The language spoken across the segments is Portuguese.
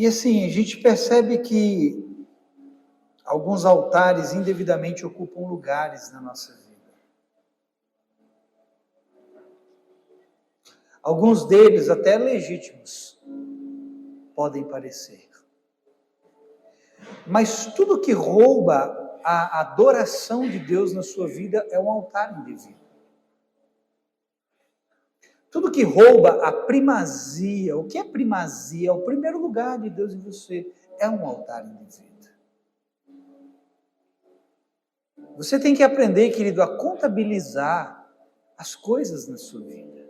E assim, a gente percebe que alguns altares indevidamente ocupam lugares na nossa vida. Alguns deles até legítimos podem parecer. Mas tudo que rouba a adoração de Deus na sua vida é um altar indevido. Tudo que rouba a primazia, o que é primazia? É o primeiro lugar de Deus em você, é um altar indevido. Você tem que aprender, querido, a contabilizar as coisas na sua vida.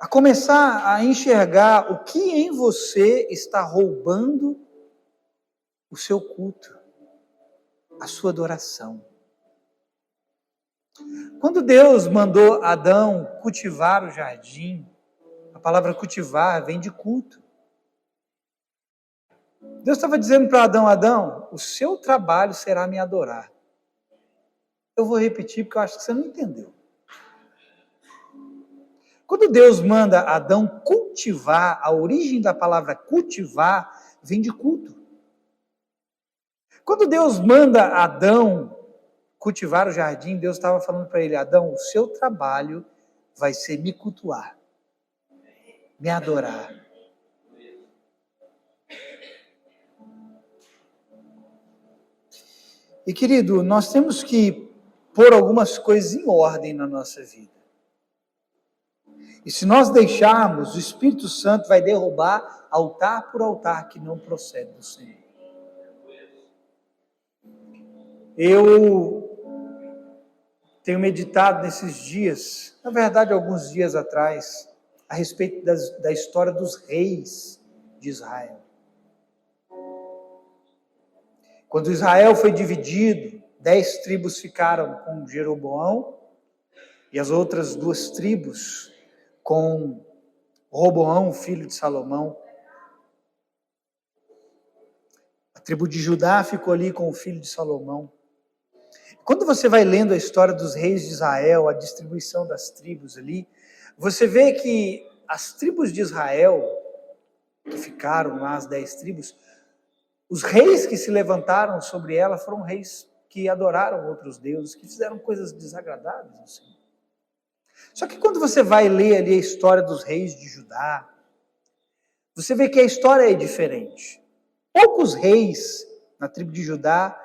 A começar a enxergar o que em você está roubando o seu culto, a sua adoração. Quando Deus mandou Adão cultivar o jardim, a palavra cultivar vem de culto. Deus estava dizendo para Adão, Adão, o seu trabalho será me adorar. Eu vou repetir porque eu acho que você não entendeu. Quando Deus manda Adão cultivar, a origem da palavra cultivar vem de culto. Quando Deus manda Adão cultivar o jardim, Deus estava falando para ele, Adão, o seu trabalho vai ser me cultuar, me adorar. E querido, nós temos que pôr algumas coisas em ordem na nossa vida. E se nós deixarmos, o Espírito Santo vai derrubar altar por altar que não procede do Senhor. Eu tenho meditado nesses dias, na verdade alguns dias atrás, a respeito da história dos reis de Israel. Quando Israel foi dividido, 10 tribos ficaram com Jeroboão e as outras 2 tribos com Roboão, filho de Salomão. A tribo de Judá ficou ali com o filho de Salomão. Quando você vai lendo a história dos reis de Israel, a distribuição das tribos ali, você vê que as tribos de Israel, que ficaram lá, as 10 tribos, os reis que se levantaram sobre ela foram reis que adoraram outros deuses, que fizeram coisas desagradáveis ao Senhor. Só que quando você vai ler ali a história dos reis de Judá, você vê que a história é diferente. Poucos reis na tribo de Judá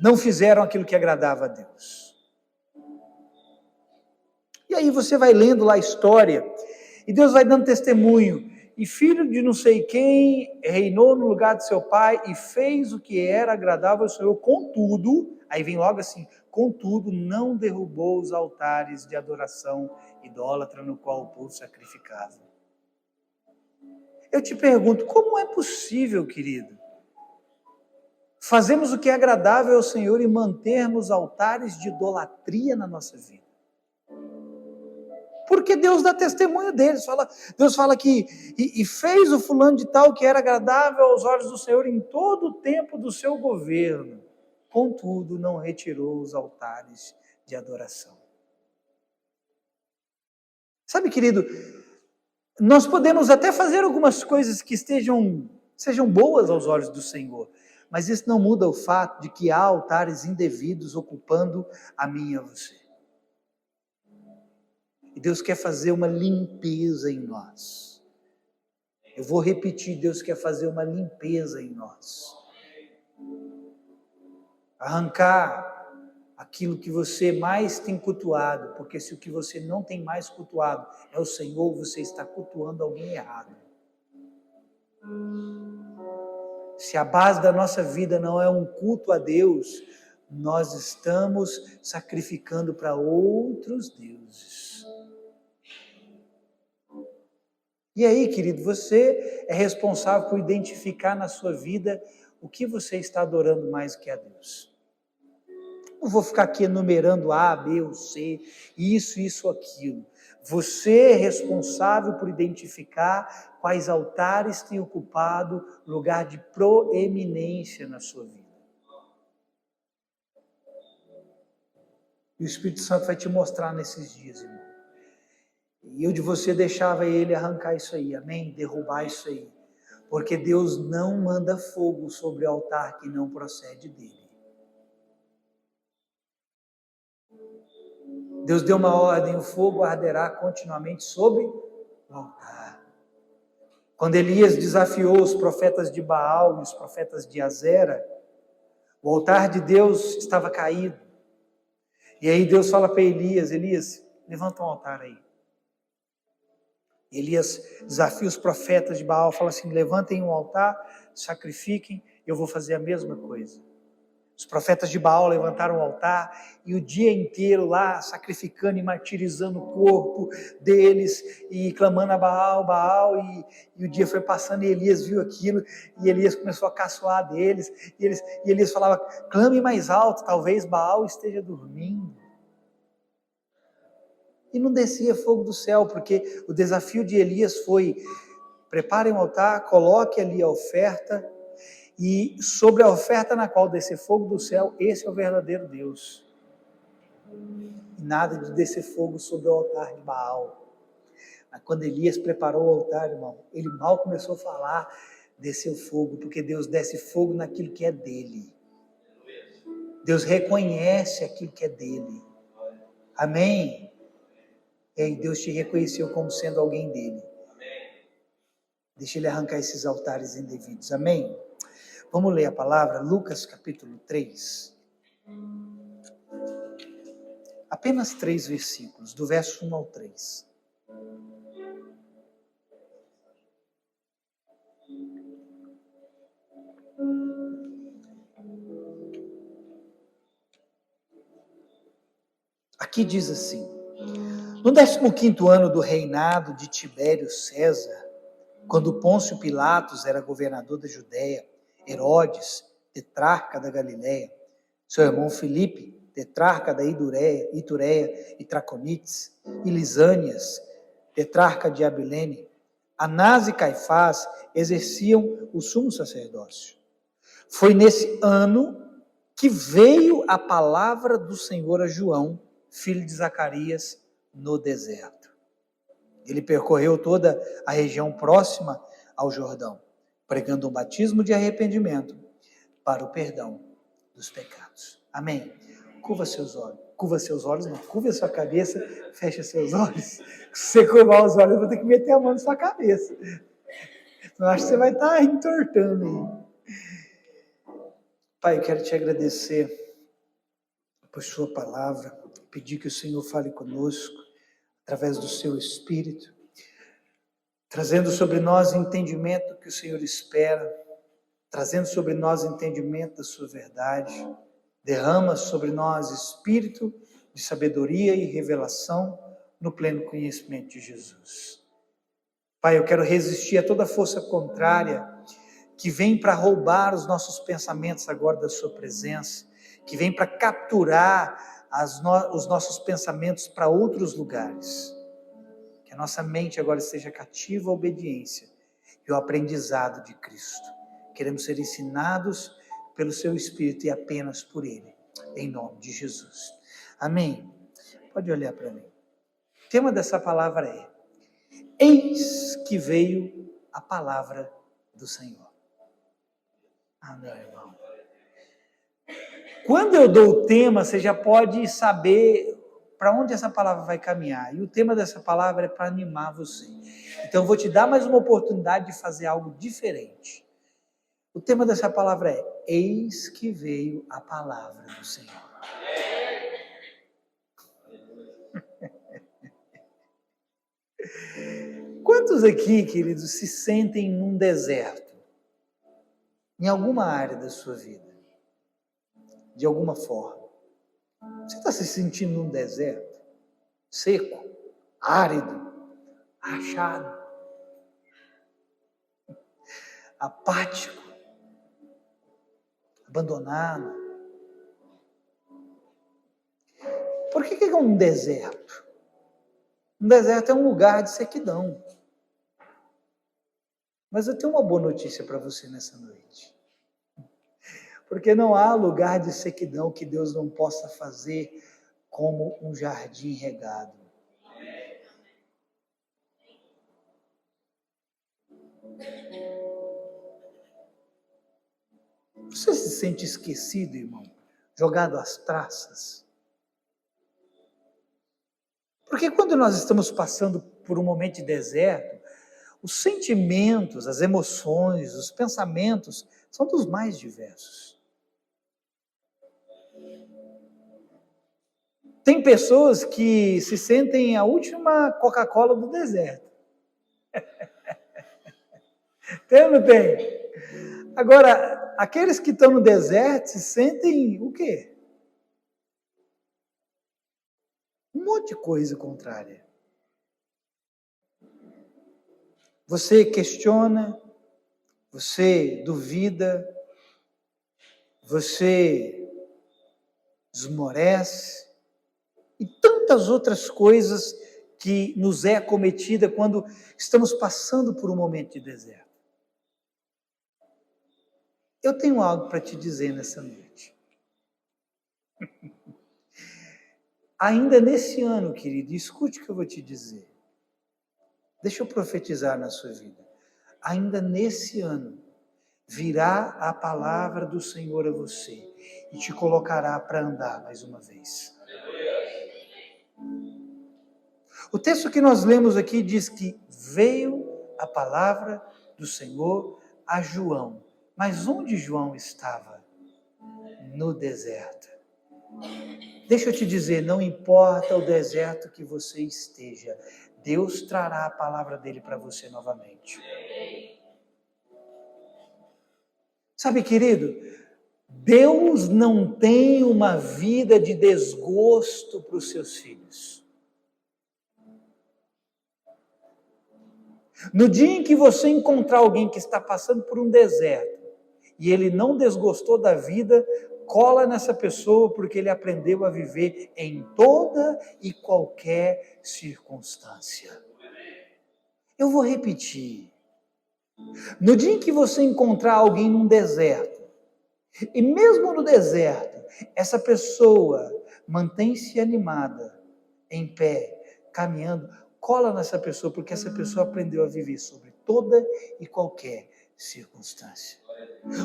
não fizeram aquilo que agradava a Deus. E aí você vai lendo lá a história, e Deus vai dando testemunho. E filho de não sei quem reinou no lugar de seu pai e fez o que era agradável ao Senhor, contudo, aí vem logo assim, contudo, não derrubou os altares de adoração idólatra no qual o povo sacrificava. Eu te pergunto, como é possível, querido, fazermos o que é agradável ao Senhor e mantermos altares de idolatria na nossa vida? Porque Deus dá testemunho deles. Deus fala que e fez o fulano de tal que era agradável aos olhos do Senhor em todo o tempo do seu governo. Contudo, não retirou os altares de adoração. Sabe, querido, nós podemos até fazer algumas coisas que sejam boas aos olhos do Senhor, mas isso não muda o fato de que há altares indevidos ocupando a mim e a você. E Deus quer fazer uma limpeza em nós. Eu vou repetir, Deus quer fazer uma limpeza em nós. Arrancar aquilo que você mais tem cultuado, porque se o que você não tem mais cultuado é o Senhor, você está cultuando alguém errado. Se a base da nossa vida não é um culto a Deus, nós estamos sacrificando para outros deuses. E aí, querido, você é responsável por identificar na sua vida o que você está adorando mais do que a Deus. Não vou ficar aqui enumerando A, B ou C, isso, aquilo. Você é responsável por identificar quais altares têm ocupado lugar de proeminência na sua vida. E o Espírito Santo vai te mostrar nesses dias, irmão. E eu de você deixava ele arrancar isso aí, amém? Derrubar isso aí. Porque Deus não manda fogo sobre o altar que não procede dele. Deus deu uma ordem, o fogo arderá continuamente sobre o altar. Quando Elias desafiou os profetas de Baal e os profetas de Azera, o altar de Deus estava caído. E aí Deus fala para Elias, Elias, levanta um altar aí. Elias desafia os profetas de Baal, fala assim, levantem um altar, sacrifiquem, eu vou fazer a mesma coisa. Os profetas de Baal levantaram o altar e o dia inteiro lá sacrificando e martirizando o corpo deles e clamando a Baal, Baal, e o dia foi passando e Elias viu aquilo e Elias começou a caçoar deles e Elias falava, clame mais alto, talvez Baal esteja dormindo. E não descia fogo do céu, porque o desafio de Elias foi, preparem o altar, coloque ali a oferta, e sobre a oferta na qual descer fogo do céu, esse é o verdadeiro Deus. E nada de descer fogo sobre o altar de Baal. Mas quando Elias preparou o altar, irmão, ele mal começou a falar, desceu fogo, porque Deus desce fogo naquilo que é dele. Deus reconhece aquilo que é dele. Amém? E aí Deus te reconheceu como sendo alguém dele. Deixa ele arrancar esses altares indevidos. Amém? Vamos ler a palavra, Lucas capítulo 3. Apenas 3 versículos, do verso 1 ao 3. Aqui diz assim, no 15º ano do reinado de Tibério César, quando Pôncio Pilatos era governador da Judéia, Herodes, tetrarca da Galiléia, seu irmão Filipe, tetrarca da Itureia e Traconites, e Lisânias, tetrarca de Abilene, Anás e Caifás exerciam o sumo sacerdócio. Foi nesse ano que veio a palavra do Senhor a João, filho de Zacarias, no deserto. Ele percorreu toda a região próxima ao Jordão, pregando um batismo de arrependimento para o perdão dos pecados. Amém? Curva seus olhos, não, curva a sua cabeça, fecha seus olhos. Se você curvar os olhos, eu vou ter que meter a mão na sua cabeça. Eu acho que você vai estar entortando aí. Pai, eu quero te agradecer por sua palavra, pedir que o Senhor fale conosco, através do seu Espírito, trazendo sobre nós entendimento que o Senhor espera, trazendo sobre nós entendimento da sua verdade, derrama sobre nós espírito de sabedoria e revelação no pleno conhecimento de Jesus. Pai, eu quero resistir a toda força contrária que vem para roubar os nossos pensamentos agora da sua presença, que vem para capturar os nossos pensamentos para outros lugares. Que a nossa mente agora esteja cativa à obediência e ao aprendizado de Cristo. Queremos ser ensinados pelo seu Espírito e apenas por Ele, em nome de Jesus. Amém? Pode olhar para mim. O tema dessa palavra é: eis que veio a palavra do Senhor. Ah, meu irmão. Quando eu dou o tema, você já pode saber para onde essa palavra vai caminhar. E o tema dessa palavra é para animar você. Então eu vou te dar mais uma oportunidade de fazer algo diferente. O tema dessa palavra é: eis que veio a palavra do Senhor. Quantos aqui, queridos, se sentem num deserto? Em alguma área da sua vida? De alguma forma. Você está se sentindo num deserto? Seco? Árido? Rachado? Apático? Abandonado? Por que é um deserto? Um deserto é um lugar de sequidão. Mas eu tenho uma boa notícia para você nessa noite. Porque não há lugar de sequidão que Deus não possa fazer como um jardim regado. Você se sente esquecido, irmão? Jogado às traças? Porque quando nós estamos passando por um momento de deserto, os sentimentos, as emoções, os pensamentos são dos mais diversos. Tem pessoas que se sentem a última Coca-Cola do deserto. Tem ou não tem? Agora, aqueles que estão no deserto se sentem o quê? Um monte de coisa contrária. Você questiona, você duvida, você esmorece e tantas outras coisas que nos é acometida quando estamos passando por um momento de deserto. Eu tenho algo para te dizer nessa noite. Ainda nesse ano, querido, escute o que eu vou te dizer. Deixa eu profetizar na sua vida. Ainda nesse ano, virá a palavra do Senhor a você e te colocará para andar mais uma vez. O texto que nós lemos aqui diz que veio a palavra do Senhor a João. Mas onde João estava? No deserto. Deixa eu te dizer, não importa o deserto que você esteja, Deus trará a palavra dele para você novamente. Sabe, querido, Deus não tem uma vida de desgosto para os seus filhos. No dia em que você encontrar alguém que está passando por um deserto e ele não desgostou da vida, cola nessa pessoa porque ele aprendeu a viver em toda e qualquer circunstância. Eu vou repetir. No dia em que você encontrar alguém num deserto, e mesmo no deserto, essa pessoa mantém-se animada, em pé, caminhando, cola nessa pessoa, porque essa pessoa aprendeu a viver sobre toda e qualquer circunstância.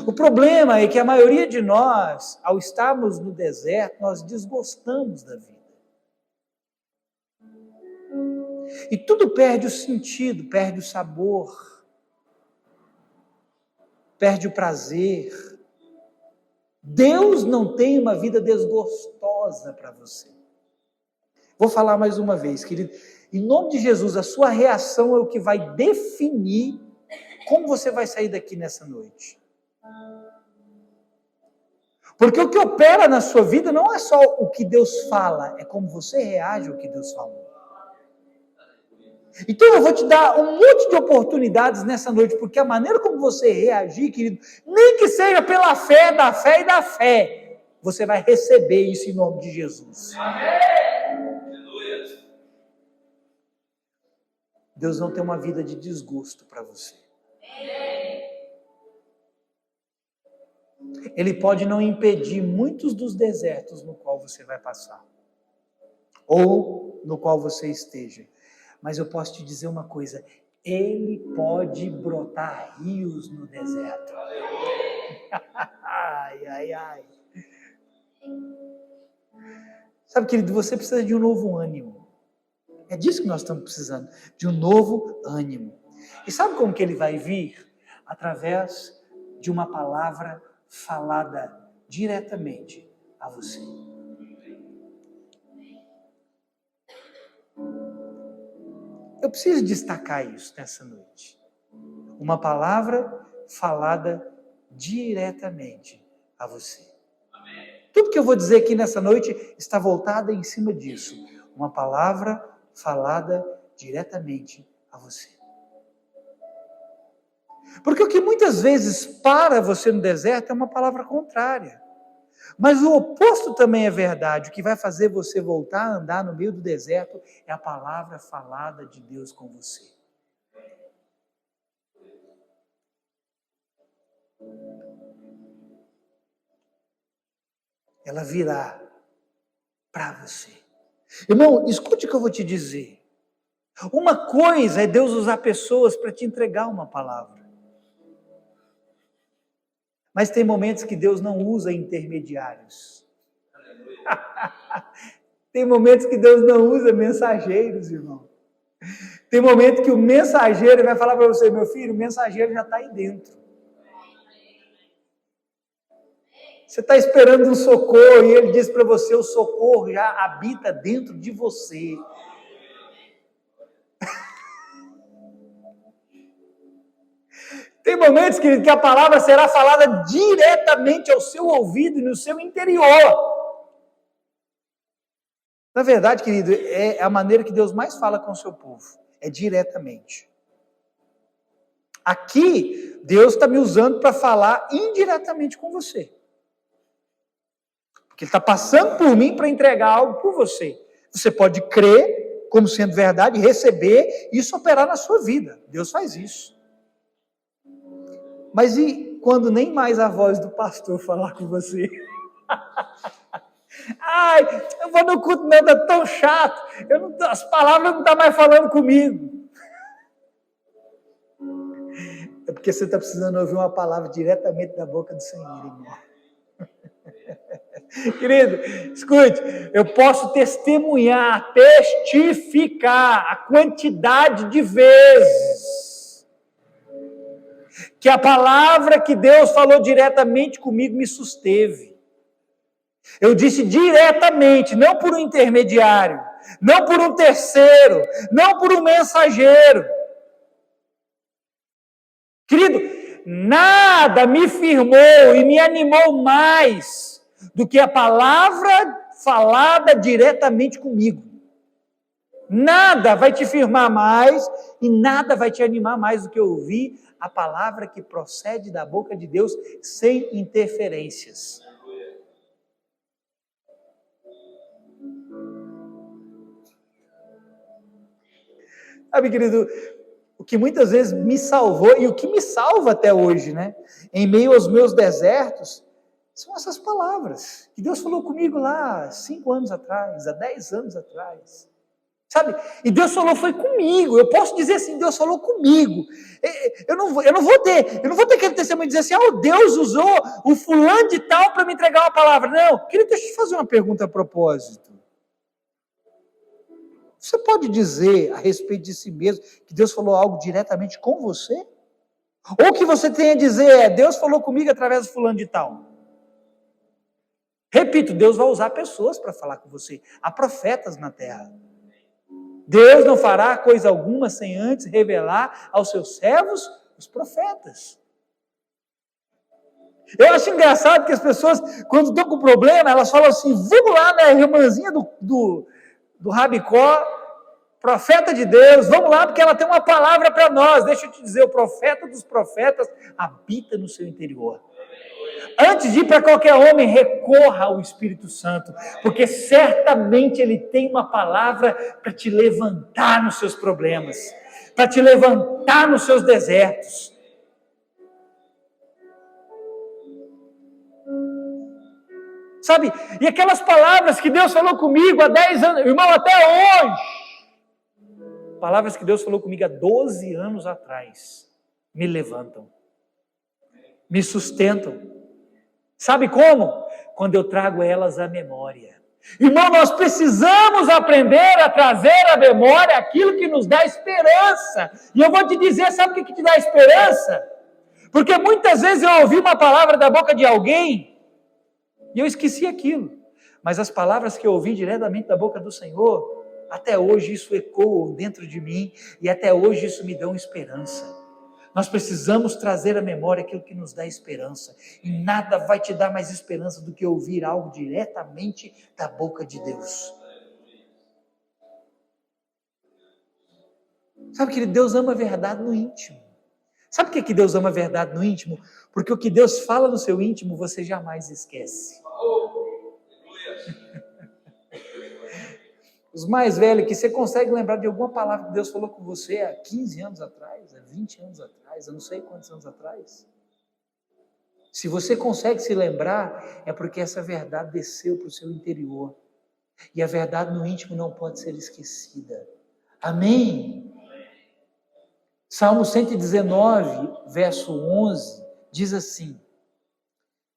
O problema é que a maioria de nós, ao estarmos no deserto, nós desgostamos da vida. E tudo perde o sentido, perde o sabor, perde o prazer. Deus não tem uma vida desgostosa para você. Vou falar mais uma vez, querido. Em nome de Jesus, a sua reação é o que vai definir como você vai sair daqui nessa noite. Porque o que opera na sua vida não é só o que Deus fala, é como você reage ao que Deus falou. Então eu vou te dar um monte de oportunidades nessa noite, porque a maneira como você reagir, querido, nem que seja pela fé, da fé e da fé, você vai receber isso em nome de Jesus. Amém. Deus não tem uma vida de desgosto para você. Ele pode não impedir muitos dos desertos no qual você vai passar, ou no qual você esteja. Mas eu posso te dizer uma coisa, ele pode brotar rios no deserto. Ai, ai, ai. Sabe, querido, você precisa de um novo ânimo. É disso que nós estamos precisando, de um novo ânimo. E sabe como que ele vai vir? Através de uma palavra falada diretamente a você. Eu preciso destacar isso nessa noite. Uma palavra falada diretamente a você. Tudo que eu vou dizer aqui nessa noite está voltado em cima disso. Uma palavra falada diretamente a você. Porque o que muitas vezes para você no deserto é uma palavra contrária. Mas o oposto também é verdade. O que vai fazer você voltar a andar no meio do deserto é a palavra falada de Deus com você. Ela virá para você. Irmão, escute o que eu vou te dizer. Uma coisa é Deus usar pessoas para te entregar uma palavra. Mas tem momentos que Deus não usa intermediários. Tem momentos que Deus não usa mensageiros, irmão. Tem momento que o mensageiro vai falar para você, meu filho, o mensageiro já está aí dentro. Você está esperando um socorro e ele diz para você, o socorro já habita dentro de você. Tem momentos, querido, que a palavra será falada diretamente ao seu ouvido e no seu interior. Na verdade, querido, é a maneira que Deus mais fala com o seu povo. É diretamente. Aqui, Deus está me usando para falar indiretamente com você. Porque Ele está passando por mim para entregar algo por você. Você pode crer como sendo verdade, receber e isso operar na sua vida. Deus faz isso. Mas e quando nem mais a voz do pastor falar com você? Ai, eu vou no culto, não, é tão chato. As palavras não estão mais falando comigo. É porque você está precisando ouvir uma palavra diretamente da boca do Senhor, irmão. Querido, escute, eu posso testificar a quantidade de vezes que a palavra que Deus falou diretamente comigo me susteve. Eu disse diretamente, não por um intermediário, não por um terceiro, não por um mensageiro. Querido, nada me firmou e me animou mais do que a palavra falada diretamente comigo. Nada vai te firmar mais e nada vai te animar mais do que ouvir a palavra que procede da boca de Deus sem interferências. Sabe, querido, o que muitas vezes me salvou e o que me salva até hoje, né? Em meio aos meus desertos, são essas palavras que Deus falou comigo lá 5 anos atrás, há 10 anos atrás. Sabe? E Deus falou, foi comigo. Eu posso dizer assim, Deus falou comigo. Eu não vou ter aquele testemunho de dizer assim, Deus usou o fulano de tal para me entregar uma palavra. Não, querido, deixa eu te fazer uma pergunta a propósito. Você pode dizer a respeito de si mesmo que Deus falou algo diretamente com você? Ou que você tem a dizer, Deus falou comigo através do fulano de tal? Repito, Deus vai usar pessoas para falar com você. Há profetas na terra. Deus não fará coisa alguma sem antes revelar aos seus servos, os profetas. Eu acho engraçado que as pessoas, quando estão com problema, elas falam assim, vamos lá na irmãzinha do Rabicó, profeta de Deus, vamos lá porque ela tem uma palavra para nós. Deixa eu te dizer, o profeta dos profetas habita no seu interior. Antes de ir para qualquer homem, recorra ao Espírito Santo, porque certamente ele tem uma palavra para te levantar nos seus problemas, para te levantar nos seus desertos. Sabe? E aquelas palavras que Deus falou comigo há 10 anos, irmão, até hoje, palavras que Deus falou comigo há 12 anos atrás, me levantam, me sustentam. Sabe como? Quando eu trago elas à memória. Irmão, nós precisamos aprender a trazer à memória aquilo que nos dá esperança. E eu vou te dizer, sabe o que te dá esperança? Porque muitas vezes eu ouvi uma palavra da boca de alguém e eu esqueci aquilo. Mas as palavras que eu ouvi diretamente da boca do Senhor, até hoje isso ecoa dentro de mim e até hoje isso me dá uma esperança. Nós precisamos trazer à memória aquilo que nos dá esperança. E nada vai te dar mais esperança do que ouvir algo diretamente da boca de Deus. Sabe que Deus ama a verdade no íntimo. Sabe por que Deus ama a verdade no íntimo? Porque o que Deus fala no seu íntimo, você jamais esquece. Os mais velhos, que você consegue lembrar de alguma palavra que Deus falou com você há 15 anos atrás, há 20 anos atrás, eu não sei quantos anos atrás. Se você consegue se lembrar, é porque essa verdade desceu para o seu interior. E a verdade no íntimo não pode ser esquecida. Amém? Salmo 119, verso 11, diz assim: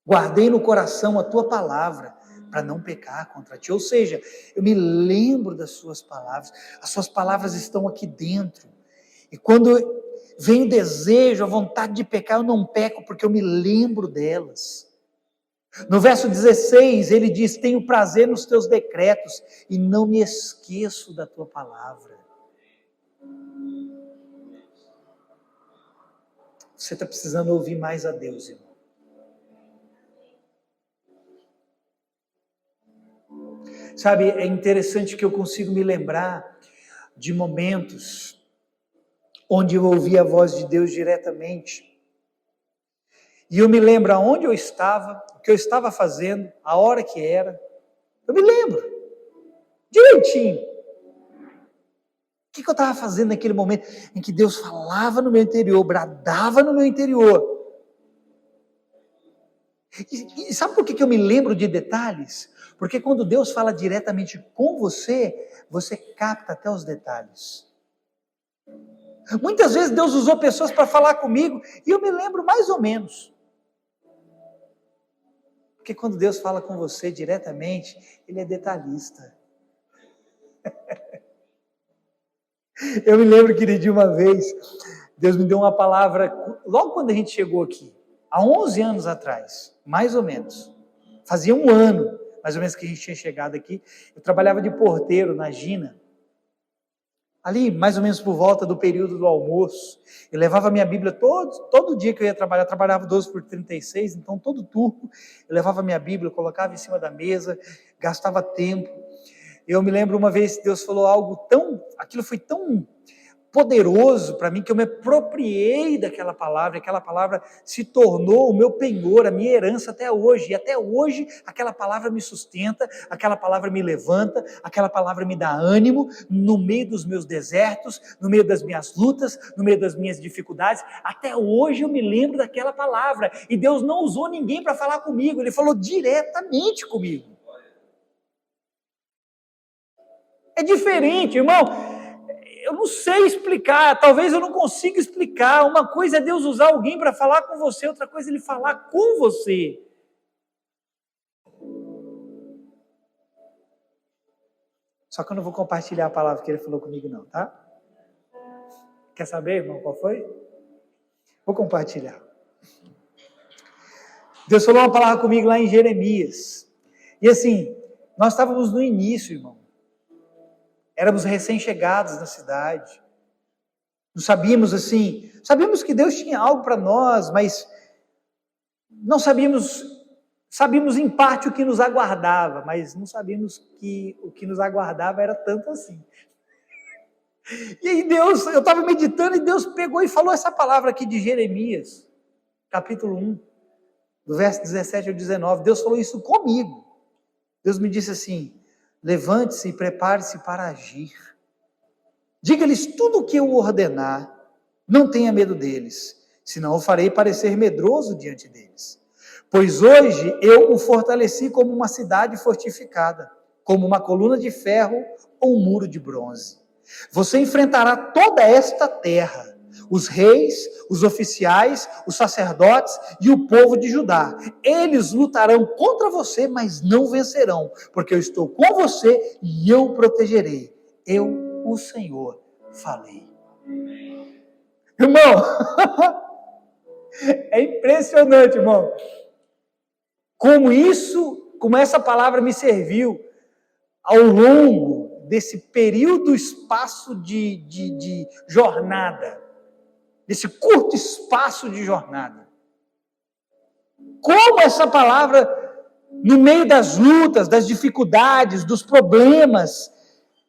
Guardei no coração a tua palavra para não pecar contra ti. Ou seja, eu me lembro das suas palavras. As suas palavras estão aqui dentro. E quando vem o desejo, a vontade de pecar, eu não peco porque eu me lembro delas. No verso 16, ele diz: tenho prazer nos teus decretos e não me esqueço da tua palavra. Você está precisando ouvir mais a Deus, irmão. Sabe, é interessante que eu consigo me lembrar de momentos onde eu ouvi a voz de Deus diretamente. E eu me lembro aonde eu estava, o que eu estava fazendo, a hora que era. Eu me lembro, direitinho. O que eu estava fazendo naquele momento em que Deus falava no meu interior, bradava no meu interior. E sabe por que eu me lembro de detalhes? Porque quando Deus fala diretamente com você, você capta até os detalhes. Muitas vezes Deus usou pessoas para falar comigo e eu me lembro mais ou menos. Porque quando Deus fala com você diretamente, Ele é detalhista. Eu me lembro que de uma vez, Deus me deu uma palavra, logo quando a gente chegou aqui, há 11 anos atrás, mais ou menos. Fazia um ano, mais ou menos, que a gente tinha chegado aqui. Eu trabalhava de porteiro na Gina. Ali, mais ou menos por volta do período do almoço, eu levava minha Bíblia todo dia que eu ia trabalhar, eu trabalhava 12 por 36, então todo turno, eu levava minha Bíblia, colocava em cima da mesa, gastava tempo. Eu me lembro uma vez que Deus falou algo aquilo foi tão poderoso para mim, que eu me apropriei daquela palavra, e aquela palavra se tornou o meu penhor, a minha herança até hoje, e até hoje aquela palavra me sustenta, aquela palavra me levanta, aquela palavra me dá ânimo, no meio dos meus desertos, no meio das minhas lutas, no meio das minhas dificuldades, até hoje eu me lembro daquela palavra, e Deus não usou ninguém para falar comigo, Ele falou diretamente comigo. É diferente, irmão. Eu não sei explicar, talvez eu não consiga explicar. Uma coisa é Deus usar alguém para falar com você, outra coisa é Ele falar com você. Só que eu não vou compartilhar a palavra que Ele falou comigo não, tá? Quer saber, irmão, qual foi? Vou compartilhar. Deus falou uma palavra comigo lá em Jeremias. E assim, nós estávamos no início, irmão. Éramos recém-chegados na cidade. Não sabíamos assim, sabíamos que Deus tinha algo para nós, mas não sabíamos em parte o que nos aguardava, mas não sabíamos que o que nos aguardava era tanto assim. E aí Deus, eu estava meditando e Deus pegou e falou essa palavra aqui de Jeremias, capítulo 1, do verso 17 ao 19, Deus falou isso comigo. Deus me disse assim: levante-se e prepare-se para agir. Diga-lhes tudo o que eu ordenar, não tenha medo deles, senão o farei parecer medroso diante deles. Pois hoje eu o fortaleci como uma cidade fortificada, como uma coluna de ferro ou um muro de bronze. Você enfrentará toda esta terra, os reis, os oficiais, os sacerdotes e o povo de Judá. Eles lutarão contra você, mas não vencerão, porque eu estou com você e eu o protegerei. Eu, o Senhor, falei. Irmão, é impressionante, irmão, como essa palavra me serviu ao longo desse período, espaço de jornada, desse curto espaço de jornada. Como essa palavra, no meio das lutas, das dificuldades, dos problemas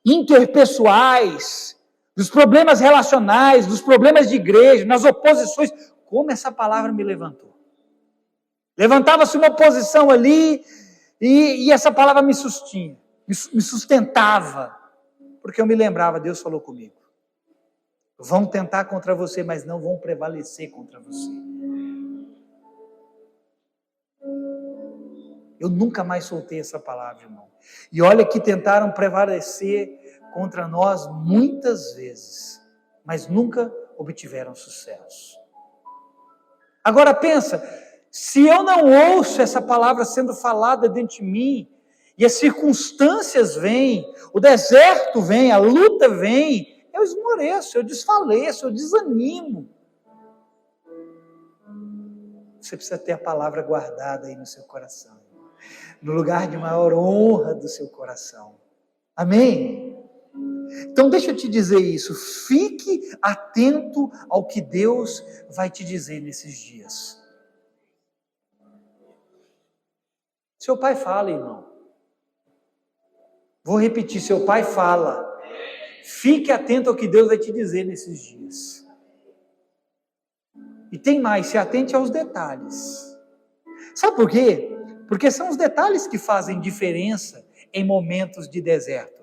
interpessoais, dos problemas relacionais, dos problemas de igreja, nas oposições, como essa palavra me levantou. Levantava-se uma oposição ali e essa palavra me sustentava, porque eu me lembrava, Deus falou comigo. Vão tentar contra você, mas não vão prevalecer contra você. Eu nunca mais soltei essa palavra, irmão. E olha que tentaram prevalecer contra nós muitas vezes, mas nunca obtiveram sucesso. Agora pensa, Se eu não ouço essa palavra sendo falada dentro de mim, e as circunstâncias vêm, o deserto vem, a luta vem, eu esmoreço, eu desfaleço, eu desanimo. Você precisa ter a palavra guardada aí no seu coração, no lugar de maior honra do seu coração. Amém? Então deixa eu te dizer isso, fique atento ao que Deus vai te dizer nesses dias. Seu pai fala, irmão. Vou repetir, seu pai fala. Fique atento ao que Deus vai te dizer nesses dias. E tem mais, se atente aos detalhes. Sabe por quê? Porque são os detalhes que fazem diferença em momentos de deserto.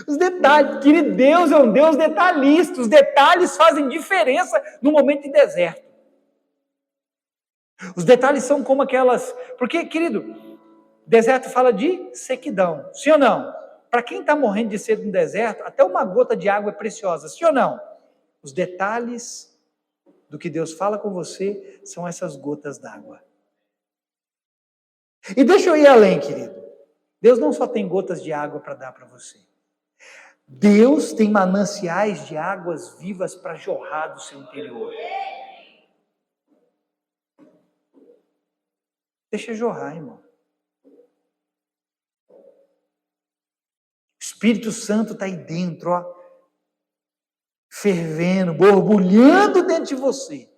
Os detalhes, querido, Deus é um Deus detalhista. Os detalhes fazem diferença no momento de deserto. Os detalhes são como aquelas... Porque, querido, deserto fala de sequidão, sim ou não? Para quem está morrendo de sede no deserto, até uma gota de água é preciosa, sim ou não? Os detalhes do que Deus fala com você são essas gotas d'água. E deixa eu ir além, querido. Deus não só tem gotas de água para dar para você. Deus tem mananciais de águas vivas para jorrar do seu interior. Deixa jorrar, irmão. O Espírito Santo está aí dentro, ó, fervendo, borbulhando dentro de você.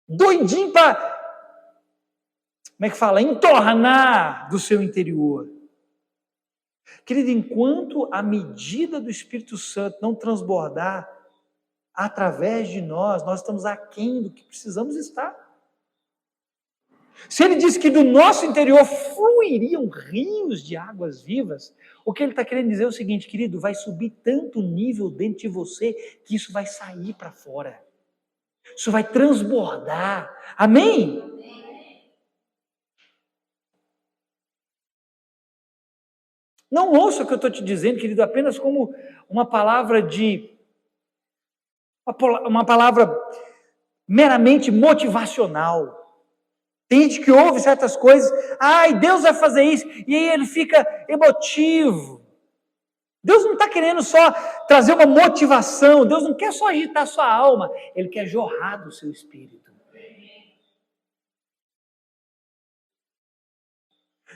Doidinho para, como é que fala? Entornar do seu interior. Querido, enquanto a medida do Espírito Santo não transbordar através de nós estamos aquém do que precisamos estar. Se ele diz que do nosso interior fluiriam rios de águas vivas, o que ele está querendo dizer é o seguinte, querido, vai subir tanto nível dentro de você que isso vai sair para fora. Isso vai transbordar. Amém? Não ouça o que eu estou te dizendo, querido, apenas como uma palavra uma palavra meramente motivacional. Tem gente que ouve certas coisas, ai, Deus vai fazer isso, e aí ele fica emotivo. Deus não está querendo só trazer uma motivação, Deus não quer só agitar a sua alma, Ele quer jorrar do seu espírito.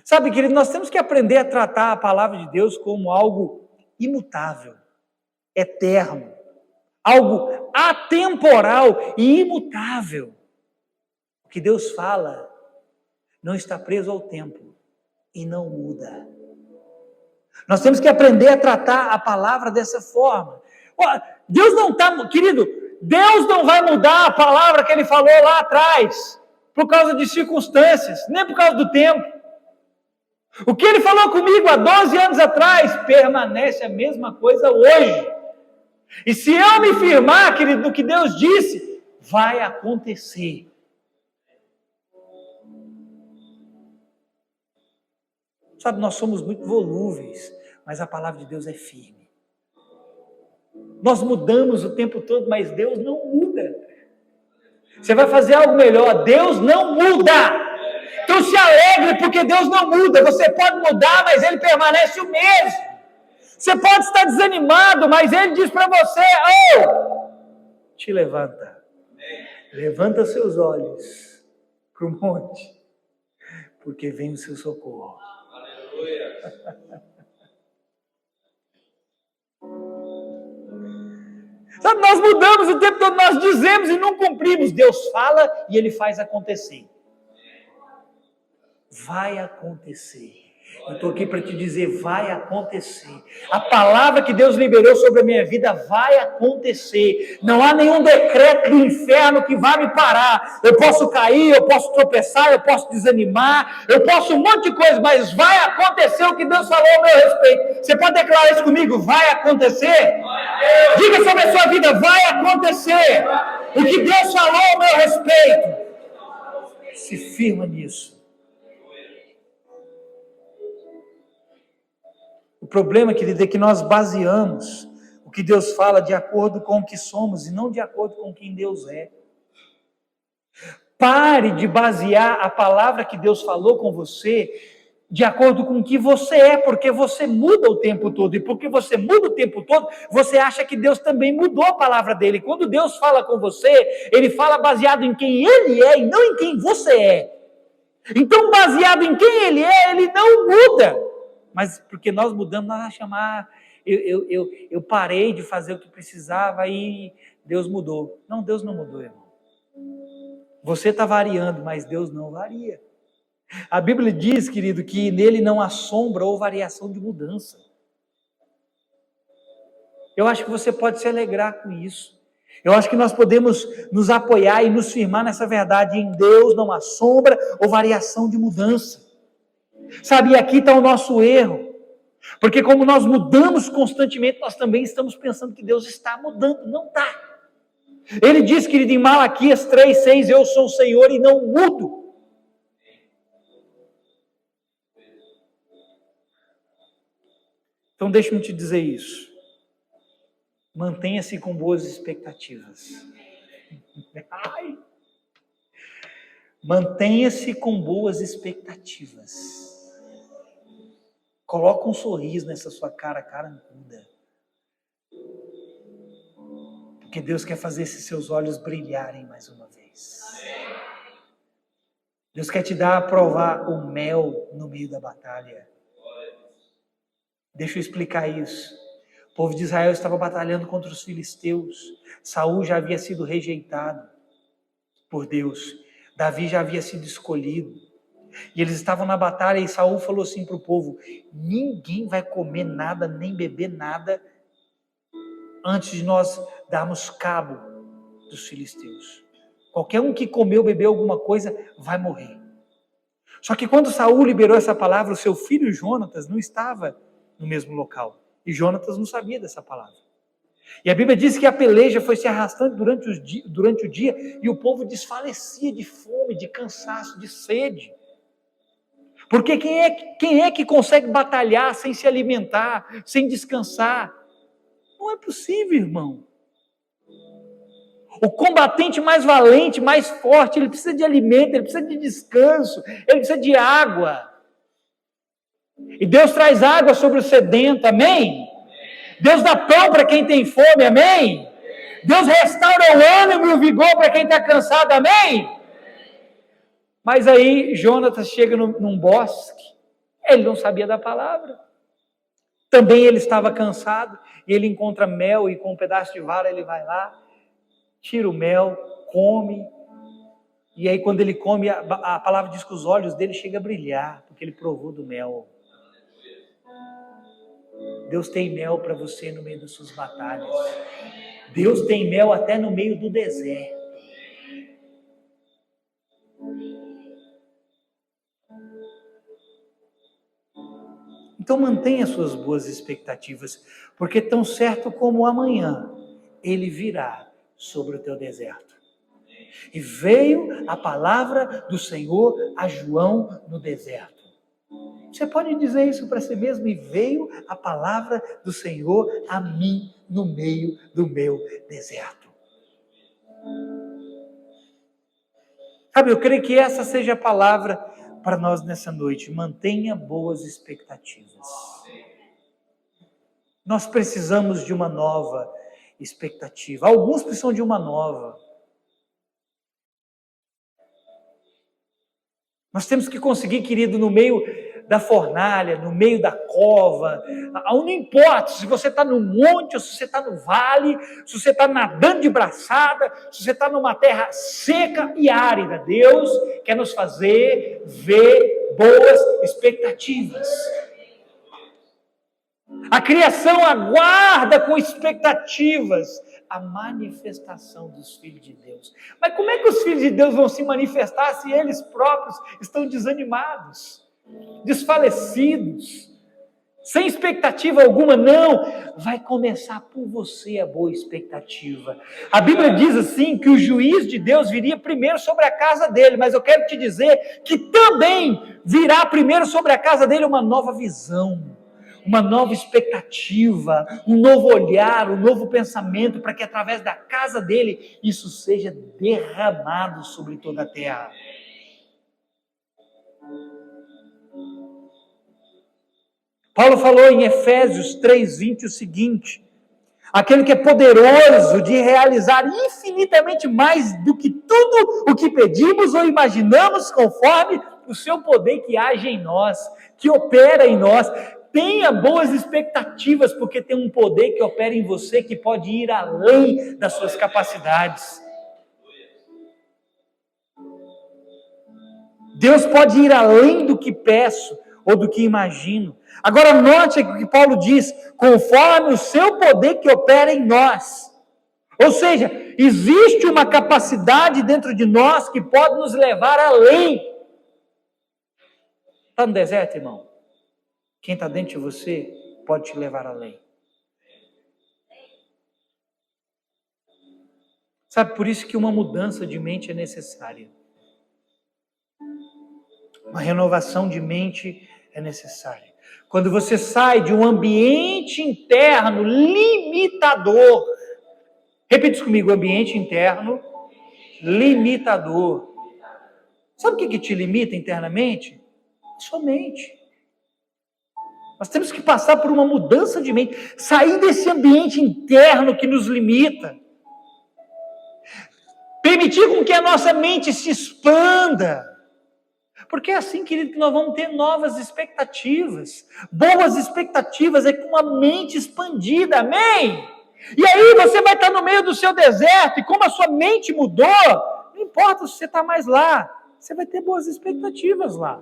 Sabe, querido, nós temos que aprender a tratar a palavra de Deus como algo imutável, eterno, algo atemporal e imutável. O que Deus fala não está preso ao tempo e não muda. Nós temos que aprender a tratar a palavra dessa forma. Deus não está, querido, Deus não vai mudar a palavra que Ele falou lá atrás, por causa de circunstâncias, nem por causa do tempo. O que Ele falou comigo há 12 anos atrás, permanece a mesma coisa hoje. E se eu me firmar, querido, no que Deus disse, vai acontecer. Sabe, nós somos muito volúveis, mas a palavra de Deus é firme. Nós mudamos o tempo todo, mas Deus não muda. Você vai fazer algo melhor, Deus não muda. Então se alegre, porque Deus não muda. Você pode mudar, mas Ele permanece o mesmo. Você pode estar desanimado, mas Ele diz para você, te levanta. Levanta seus olhos para o monte, porque vem o seu socorro. Sabe, nós mudamos o tempo todo, nós dizemos e não cumprimos. Deus fala e Ele faz acontecer. Vai acontecer. Eu estou aqui para te dizer, vai acontecer. A palavra que Deus liberou sobre a minha vida vai acontecer. Não há nenhum decreto do inferno que vá me parar. Eu posso cair, eu posso tropeçar, eu posso desanimar, eu posso um monte de coisa, mas vai acontecer o que Deus falou ao meu respeito. Você pode declarar isso comigo? Vai acontecer? Diga sobre a sua vida, vai acontecer. O que Deus falou ao meu respeito. Se firma nisso. O problema, querido, é que nós baseamos o que Deus fala de acordo com o que somos e não de acordo com quem Deus é. Pare de basear a palavra que Deus falou com você de acordo com o que você é, porque você muda o tempo todo. E porque você muda o tempo todo, você acha que Deus também mudou a palavra dele. Quando Deus fala com você, Ele fala baseado em quem Ele é e não em quem você é. Então, baseado em quem Ele é, Ele não muda. Mas porque nós mudamos, nós achamos, eu parei de fazer o que precisava e Deus mudou. Não, Deus não mudou, irmão. Você está variando, mas Deus não varia. A Bíblia diz, querido, que nele não há sombra ou variação de mudança. Eu acho que você pode se alegrar com isso. Eu acho que nós podemos nos apoiar e nos firmar nessa verdade. Em Deus não há sombra ou variação de mudança. Sabe, e aqui está o nosso erro. Porque como nós mudamos constantemente, nós também estamos pensando que Deus está mudando. Não está. Ele diz, querido, em Malaquias 3:6, eu sou o Senhor e não mudo. Então deixa-me te dizer isso. Mantenha-se com boas expectativas. Mantenha-se com boas expectativas. Coloca um sorriso nessa sua cara carancuda. Porque Deus quer fazer esses seus olhos brilharem mais uma vez. Deus quer te dar a provar o mel no meio da batalha. Deixa eu explicar isso. O povo de Israel estava batalhando contra os filisteus. Saul já havia sido rejeitado por Deus. Davi já havia sido escolhido. E eles estavam na batalha e Saul falou assim para o povo: ninguém vai comer nada, nem beber nada, antes de nós darmos cabo dos filisteus. Qualquer um que comeu ou bebeu alguma coisa vai morrer. Só que quando Saul liberou essa palavra, o seu filho Jonatas não estava no mesmo local. E Jonatas não sabia dessa palavra. E a Bíblia diz que a peleja foi se arrastando durante o dia e o povo desfalecia de fome, de cansaço, de sede. Porque quem é que consegue batalhar sem se alimentar, sem descansar? Não é possível, irmão. O combatente mais valente, mais forte, ele precisa de alimento, ele precisa de descanso, ele precisa de água. E Deus traz água sobre o sedento, amém? Deus dá pão para quem tem fome, amém? Deus restaura o ânimo e o vigor para quem está cansado, amém? Mas aí Jonatas chega num bosque, ele não sabia da palavra. Também ele estava cansado, e ele encontra mel e com um pedaço de vara ele vai lá, tira o mel, come, e aí quando ele come, a palavra diz que os olhos dele chegam a brilhar, porque ele provou do mel. Deus tem mel para você no meio das suas batalhas. Deus tem mel até no meio do deserto. Então mantenha suas boas expectativas, porque tão certo como amanhã, Ele virá sobre o teu deserto. E veio a palavra do Senhor a João no deserto. Você pode dizer isso para si mesmo? E veio a palavra do Senhor a mim no meio do meu deserto. Sabe, eu creio que essa seja a palavra para nós nessa noite. Mantenha boas expectativas. Nós precisamos de uma nova expectativa. Alguns precisam de uma nova. Nós temos que conseguir, querido, no meio da fornalha, no meio da cova, não importa se você está no monte ou se você está no vale, se você está nadando de braçada, se você está numa terra seca e árida, Deus quer nos fazer ver boas expectativas. A criação aguarda com expectativas a manifestação dos filhos de Deus. Mas como é que os filhos de Deus vão se manifestar se eles próprios estão desanimados, desfalecidos, sem expectativa alguma? Não, vai começar por você a boa expectativa. A Bíblia diz assim que o juiz de Deus viria primeiro sobre a casa dele, mas eu quero te dizer que também virá primeiro sobre a casa dele uma nova visão, uma nova expectativa, um novo olhar, um novo pensamento, para que através da casa dele isso seja derramado sobre toda a terra. Paulo falou em Efésios 3:20 o seguinte: aquele que é poderoso de realizar infinitamente mais do que tudo o que pedimos ou imaginamos, conforme o seu poder que age em nós, que opera em nós. Tenha boas expectativas, porque tem um poder que opera em você que pode ir além das suas capacidades. Deus pode ir além do que peço ou do que imagino. Agora note o que Paulo diz: conforme o seu poder que opera em nós. Ou seja, existe uma capacidade dentro de nós que pode nos levar além. Está no deserto, irmão? Quem está dentro de você pode te levar além. Sabe, por isso que uma mudança de mente é necessária. Uma renovação de mente é necessária. Quando você sai de um ambiente interno limitador, repita isso comigo: ambiente interno limitador. Sabe o que te limita internamente? Sua mente. Nós temos que passar por uma mudança de mente, sair desse ambiente interno que nos limita. Permitir com que a nossa mente se expanda. Porque é assim, querido, que nós vamos ter novas expectativas. Boas expectativas é com a mente expandida, amém? E aí você vai estar no meio do seu deserto, e como a sua mente mudou, não importa se você está mais lá, você vai ter boas expectativas lá.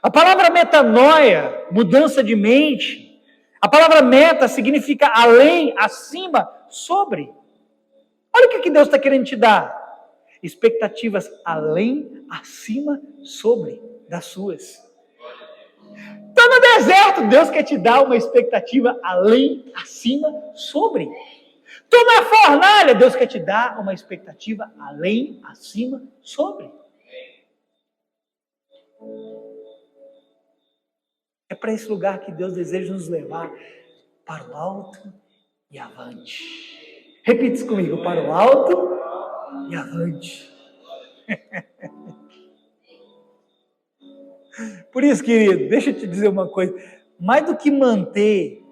A palavra metanoia, mudança de mente, a palavra meta significa além, acima, sobre. Olha o que Deus está querendo te dar. Expectativas além, acima, sobre das suas. Está no deserto, Deus quer te dar uma expectativa além, acima, sobre. Estou na fornalha, Deus quer te dar uma expectativa além, acima, sobre. É para esse lugar que Deus deseja nos levar, para o alto e avante. Repita isso comigo: para o alto e avante. Por isso, querido, deixa eu te dizer uma coisa. Mais do que manter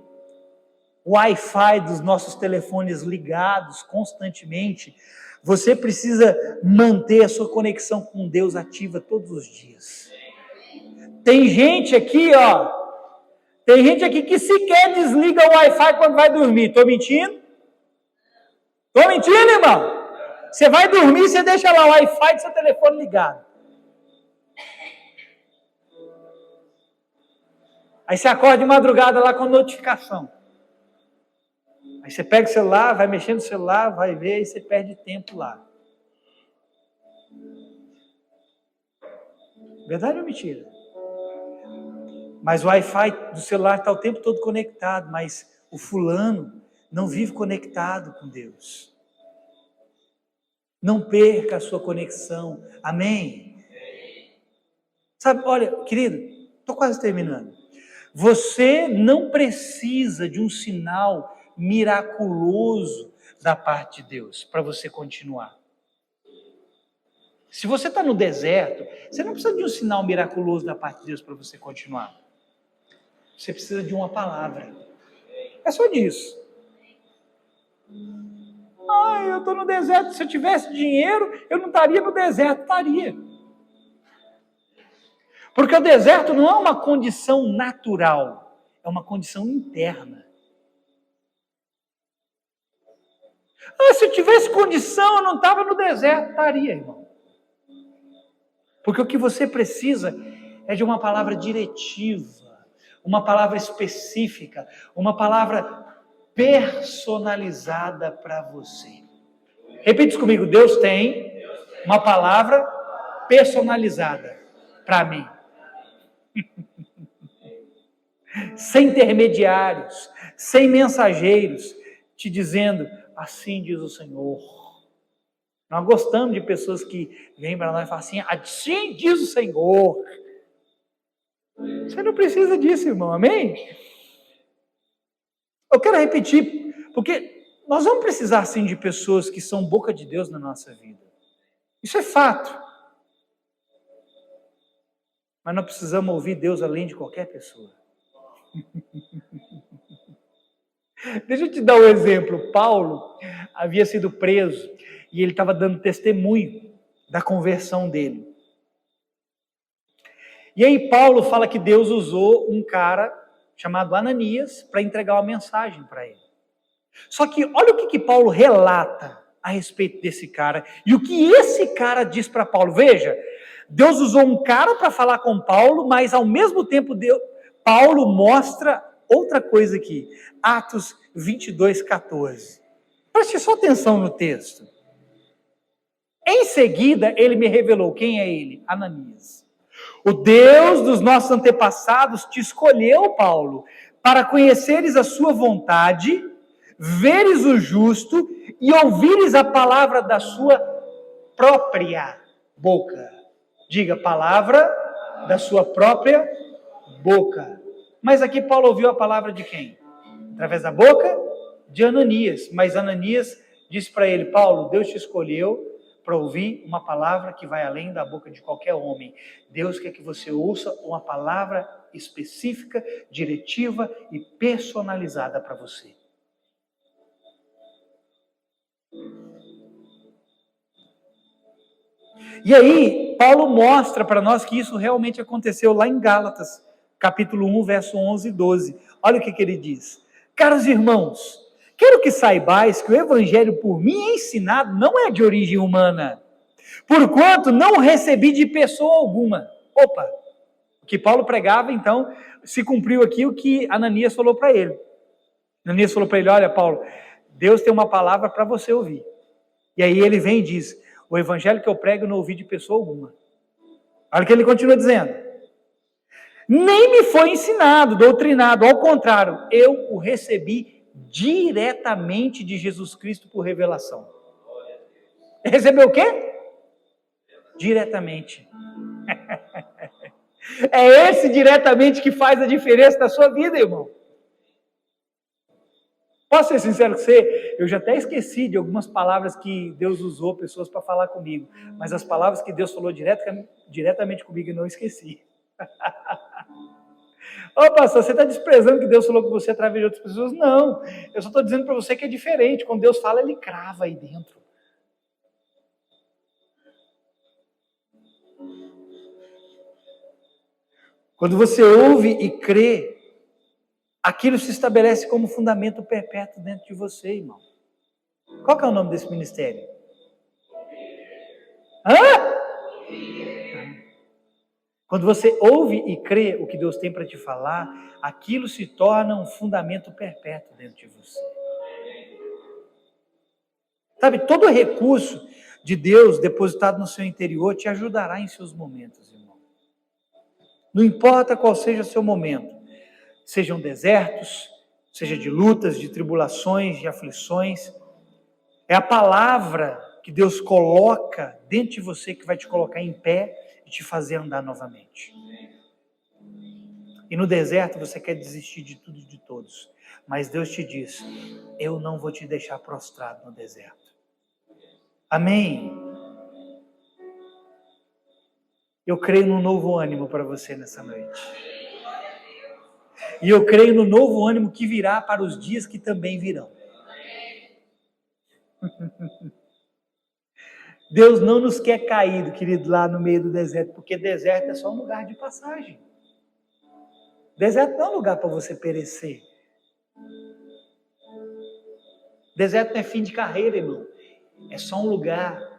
o Wi-Fi dos nossos telefones ligados constantemente, você precisa manter a sua conexão com Deus ativa todos os dias. Tem gente aqui, que sequer desliga o Wi-Fi quando vai dormir. Estou mentindo? Estou mentindo, irmão? Você vai dormir, você deixa lá o Wi-Fi do seu telefone ligado. Aí você acorda de madrugada lá com notificação. Aí você pega o celular, vai mexendo no celular, vai ver, e você perde tempo lá. Verdade ou mentira? Mas o Wi-Fi do celular está o tempo todo conectado, mas o fulano não vive conectado com Deus. Não perca a sua conexão. Amém? Sabe, olha, querido, estou quase terminando. Você não precisa de um sinal miraculoso da parte de Deus para você continuar. Se você está no deserto, você não precisa de um sinal miraculoso da parte de Deus para você continuar. Você precisa de uma palavra. É só disso. Eu estou no deserto. Se eu tivesse dinheiro, eu não estaria no deserto. Estaria. Porque o deserto não é uma condição natural. É uma condição interna. Se eu tivesse condição, eu não estava no deserto. Estaria, irmão. Porque o que você precisa é de uma palavra diretiva. Uma palavra específica, uma palavra personalizada para você. Repita isso comigo: Deus tem uma palavra personalizada para mim. Sem intermediários, sem mensageiros, te dizendo: assim diz o Senhor. Nós gostamos de pessoas que vêm para nós e falam assim diz o Senhor. Você não precisa disso, irmão, amém? Eu quero repetir, porque nós vamos precisar sim de pessoas que são boca de Deus na nossa vida. Isso é fato. Mas nós precisamos ouvir Deus além de qualquer pessoa. Deixa eu te dar um exemplo. Paulo havia sido preso e ele estava dando testemunho da conversão dele. E aí Paulo fala que Deus usou um cara chamado Ananias para entregar uma mensagem para ele. Só que olha o que Paulo relata a respeito desse cara e o que esse cara diz para Paulo. Veja, Deus usou um cara para falar com Paulo, mas ao mesmo tempo Paulo mostra outra coisa aqui. Atos 22, 14. Preste só atenção no texto. Em seguida, ele me revelou. Quem é ele? Ananias. O Deus dos nossos antepassados te escolheu, Paulo, para conheceres a sua vontade, veres o justo e ouvires a palavra da sua própria boca. Diga, palavra da sua própria boca. Mas aqui Paulo ouviu a palavra de quem? Através da boca de Ananias. Mas Ananias disse para ele, Paulo, Deus te escolheu para ouvir uma palavra que vai além da boca de qualquer homem. Deus quer que você ouça uma palavra específica, diretiva e personalizada para você. E aí, Paulo mostra para nós que isso realmente aconteceu lá em Gálatas, capítulo 1, verso 11 e 12. Olha o que ele diz. Caros irmãos, quero que saibais que o evangelho por mim ensinado não é de origem humana, porquanto não recebi de pessoa alguma. Opa, o que Paulo pregava, então, se cumpriu aqui o que Ananias falou para ele. Ananias falou para ele, olha Paulo, Deus tem uma palavra para você ouvir. E aí ele vem e diz, o evangelho que eu prego eu não ouvi de pessoa alguma. Olha o que ele continua dizendo. Nem me foi ensinado, doutrinado, ao contrário, eu o recebi diretamente de Jesus Cristo por revelação. Recebeu o quê? Diretamente. É esse diretamente que faz a diferença na sua vida, irmão. Posso ser sincero com você? Eu já até esqueci de algumas palavras que Deus usou pessoas para falar comigo, mas as palavras que Deus falou diretamente comigo eu não esqueci. Ô pastor, você está desprezando que Deus falou com você através de outras pessoas? Não, eu só estou dizendo para você que é diferente. Quando Deus fala, Ele crava aí dentro. Quando você ouve e crê, aquilo se estabelece como fundamento perpétuo dentro de você, irmão. Qual que é o nome desse ministério? Hã? Quando você ouve e crê o que Deus tem para te falar, aquilo se torna um fundamento perpétuo dentro de você. Sabe, todo recurso de Deus depositado no seu interior te ajudará em seus momentos, irmão. Não importa qual seja o seu momento, sejam desertos, seja de lutas, de tribulações, de aflições, é a palavra que Deus coloca dentro de você que vai te colocar em pé e te fazer andar novamente. E no deserto você quer desistir de tudo e de todos, mas Deus te diz, eu não vou te deixar prostrado no deserto. Amém? Eu creio num novo ânimo para você nessa noite. E eu creio no novo ânimo que virá para os dias que também virão. Deus não nos quer caído, querido, lá no meio do deserto, porque deserto é só um lugar de passagem. Deserto não é um lugar para você perecer. Deserto não é fim de carreira, irmão. É só um lugar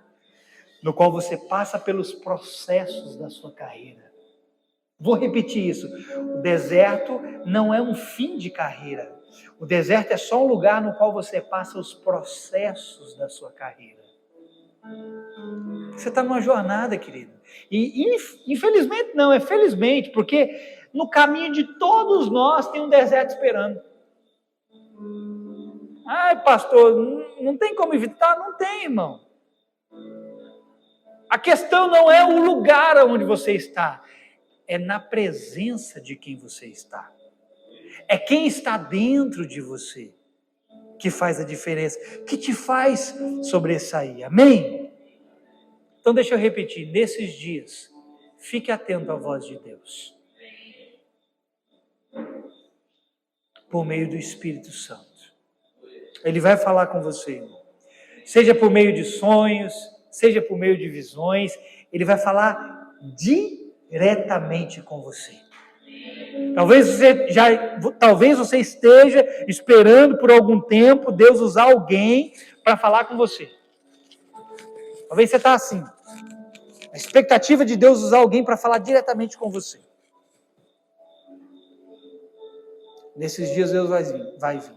no qual você passa pelos processos da sua carreira. Vou repetir isso. O deserto não é um fim de carreira. O deserto é só um lugar no qual você passa os processos da sua carreira. Você está numa jornada, querido. E infelizmente não, é felizmente, porque no caminho de todos nós tem um deserto esperando. Ai, pastor, não tem como evitar? Não tem, irmão. A questão não é o lugar onde você está, é na presença de quem você está. É quem está dentro de você que faz a diferença, que te faz sobressair. Amém? Então deixa eu repetir, nesses dias, fique atento à voz de Deus. Por meio do Espírito Santo. Ele vai falar com você, irmão. Seja por meio de sonhos, seja por meio de visões, ele vai falar diretamente com você. Talvez você esteja esperando por algum tempo Deus usar alguém para falar com você. Talvez você está assim. A expectativa de Deus usar alguém para falar diretamente com você. Nesses dias Deus vai vir.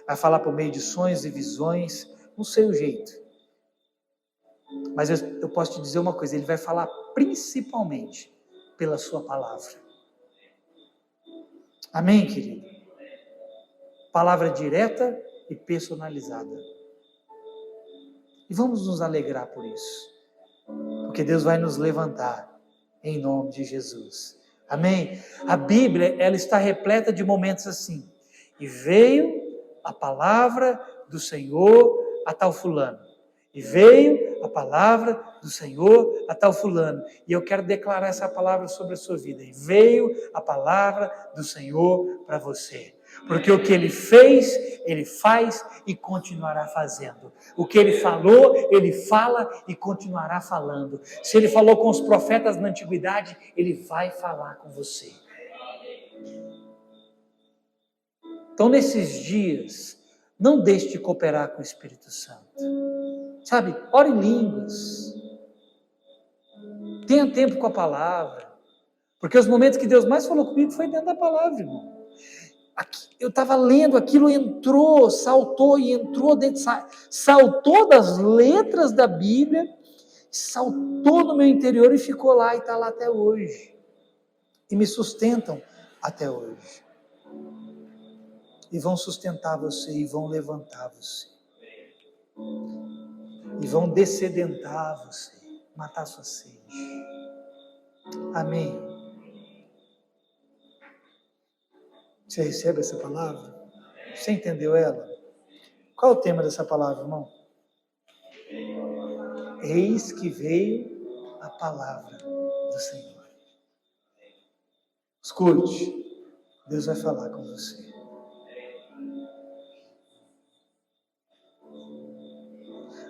Vai falar por meio de sonhos e visões, não sei o jeito. Mas eu posso te dizer uma coisa, ele vai falar principalmente pela sua palavra. Amém, querido? Palavra direta e personalizada. E vamos nos alegrar por isso. Porque Deus vai nos levantar em nome de Jesus. Amém? A Bíblia, ela está repleta de momentos assim. E veio a palavra do Senhor a tal fulano. E veio a palavra do Senhor a tal fulano. E eu quero declarar essa palavra sobre a sua vida. E veio a palavra do Senhor para você. Porque o que Ele fez, Ele faz e continuará fazendo. O que Ele falou, Ele fala e continuará falando. Se Ele falou com os profetas na antiguidade, Ele vai falar com você. Então, nesses dias, não deixe de cooperar com o Espírito Santo. Sabe, ore em línguas. Tenha tempo com a palavra. Porque os momentos que Deus mais falou comigo foi dentro da palavra, irmão. Eu estava lendo, aquilo entrou, saltou e entrou dentro, saltou das letras da Bíblia, saltou no meu interior e ficou lá e está lá até hoje. E me sustentam até hoje. E vão sustentar você, e vão levantar você. E vão descedentar você, matar sua sede. Amém. Você recebe essa palavra? Você entendeu ela? Qual é o tema dessa palavra, irmão? Eis que veio a palavra do Senhor. Escute, Deus vai falar com você.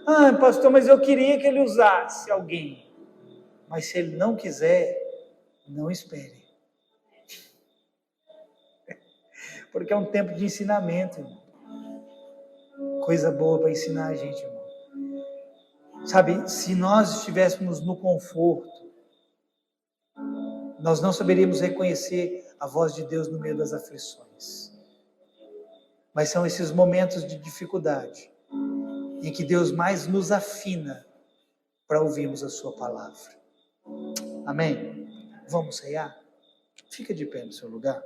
Ah, pastor, mas eu queria que ele usasse alguém. Mas se ele não quiser, não espere. Porque é um tempo de ensinamento, irmão. Coisa boa para ensinar a gente, irmão. Sabe, se nós estivéssemos no conforto, nós não saberíamos reconhecer a voz de Deus no meio das aflições. Mas são esses momentos de dificuldade em que Deus mais nos afina para ouvirmos a sua palavra. Amém? Vamos ceiar? Fica de pé no seu lugar.